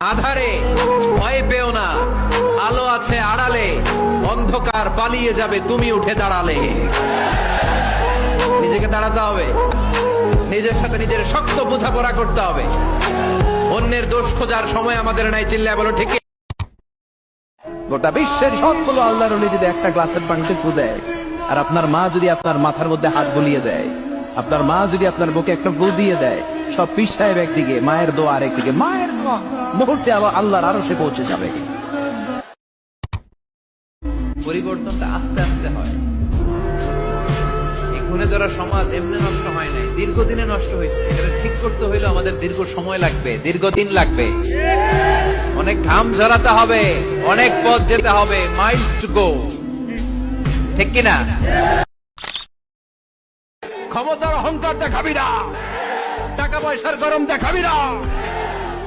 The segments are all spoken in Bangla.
আধারে ভয় পেও না, আলো আছে আড়ালে, অন্ধকার পালিয়ে যাবে তুমি উঠে দাঁড়ালে। নিজেকে দাঁড়াতে হবে, নিজের সাথে নিজের শক্ত বোঝাপড়া করতে হবে। অন্যের দোষ খোঁজার সময় আমাদের নাই, চিল্লায় বলো ঠিক। গোটা বিশ্বের সবগুলো আল্লাহর ওলি যদি একটা গ্লাসের পানিতে ফু দেয়, আর আপনার মা যদি আপনার মাথার মধ্যে হাত বুলিয়ে দেয়, আপনার মা যদি আপনার বুকে একটা ফু দিয়ে দেয়, সব পীর সাহেব একদিকে, মায়ের দোয়া আরেকদিকে, মায়ের দোয়া মুহূর্তে আবার আল্লাহর আরশে পৌঁছে যাবে। পরিবর্তনটা আস্তে আস্তে হয়। এই খুনে ধরা সমাজ এমনি নষ্ট হয় নাই, দীর্ঘদিনে নষ্ট হয়েছে। এটা ঠিক করতে হইলে আমাদের দীর্ঘ সময় লাগবে, দীর্ঘদিন লাগবে, অনেক ঘাম ঝরাতে হবে, অনেক পথ যেতে হবে, মাইলস টু গো, ঠিক কিনা? ক্ষমতার অহংকার দেখাবি না, টাকা পয়সার গরম দেখাবি না।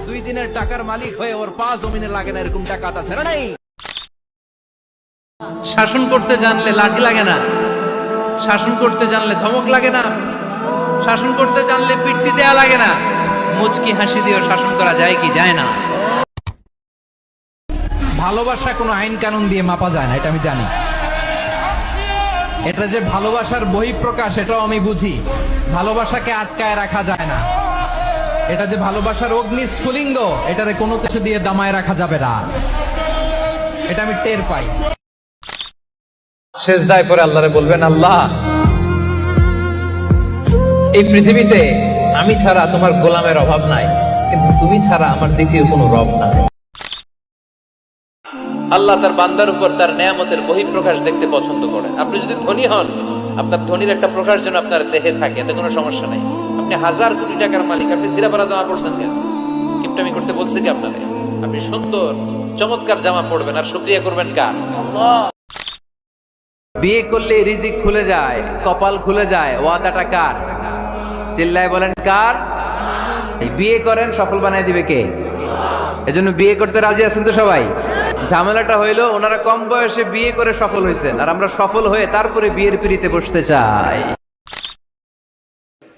2 দিনের টাকার মালিক হয়ে ওর পা জমিনে লাগে না, এরকম টাকা আছে না? নাই। শাসন করতে জানলে লাঠি লাগে না, শাসন করতে জানলে ধমক লাগে না, শাসন করতে জানলে পিট্টি দেয়া লাগে না। মুচকি হাসি দিয়েও শাসন করা যায় কি যায় না? ভালোবাসা কোনো আইন কানুন দিয়ে মাপা যায় না, এটা আমি জানি। এটা যে ভালোবাসার বহিঃপ্রকাশ, এটাও আমি বুঝি। ভালোবাসাকে আটকায় রাখা যায় না। এটা যে ভালোবাসার অগ্নি স্ফুলিঙ্গ, এটারে কোনো কিছু দিয়ে দামায় রাখা যাবে না, এটা আমি টের পাই। সেজদায় পরে আল্লাহরে বলবেন, আল্লাহ, এই পৃথিবীতে আমি ছাড়া তোমার গোলামের অভাব নাই, কিন্তু তুমি ছাড়া আমার দ্বিতীয় কোনো রব নাই। আল্লাহ তার বান্দার উপর তার নেয়ামতের বহিঃপ্রকাশ দেখতে পছন্দ করেন। আপনি যদি ধনী হন, আপনার ধনীর একটা প্রকাশ যেন আপনার দেহে থাকে, এতে কোনো সমস্যা নাই। আপনি 1000 কোটি টাকার মালিক, আপনি সিরাপাড়া জামা পড়ছেন কেন? কিপটামি করতে বলছে কি আপনাদের? আপনি সুন্দর চমৎকার জামা পড়বেন আর শুকরিয়া করবেন কার? আল্লাহ। বিয়ে করলে রিজিক খুলে যায়, কপাল খুলে যায়, ওয়াদাটা কার? চিল্লায় বলেন কার? বিয়ে করেন, সফল বানায় দিবে কে? এজন্য বিয়ে করতে রাজি আছেন তো সবাই? ঝামেলাটা হইলো ওনারা কম বয়সে বিয়ে করে সফল হয়েছেন, আর আমরা সফল হয়ে তারপরে বিয়ের পিড়িতে বসতে চাই।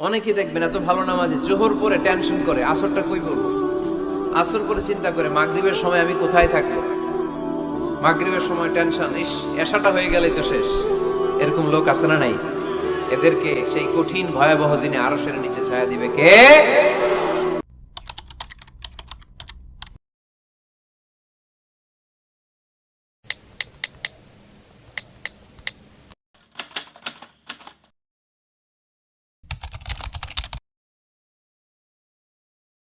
অনেকেই দেখবেন এত ভালো নামাজি, জোহর পরে টেনশন করে আসরটা কই পড়বো, আসর পরে চিন্তা করে মাগরিবের সময় আমি কোথায় থাকবো, মাগরিবের সময় টেনশন, ইস এশাটা হয়ে গেলেই তো শেষ। এরকম লোক আছে না নাই? এদেরকে সেই কঠিন ভয়াবহ দিনে আরশের নিচে ছায়া দিবে কে?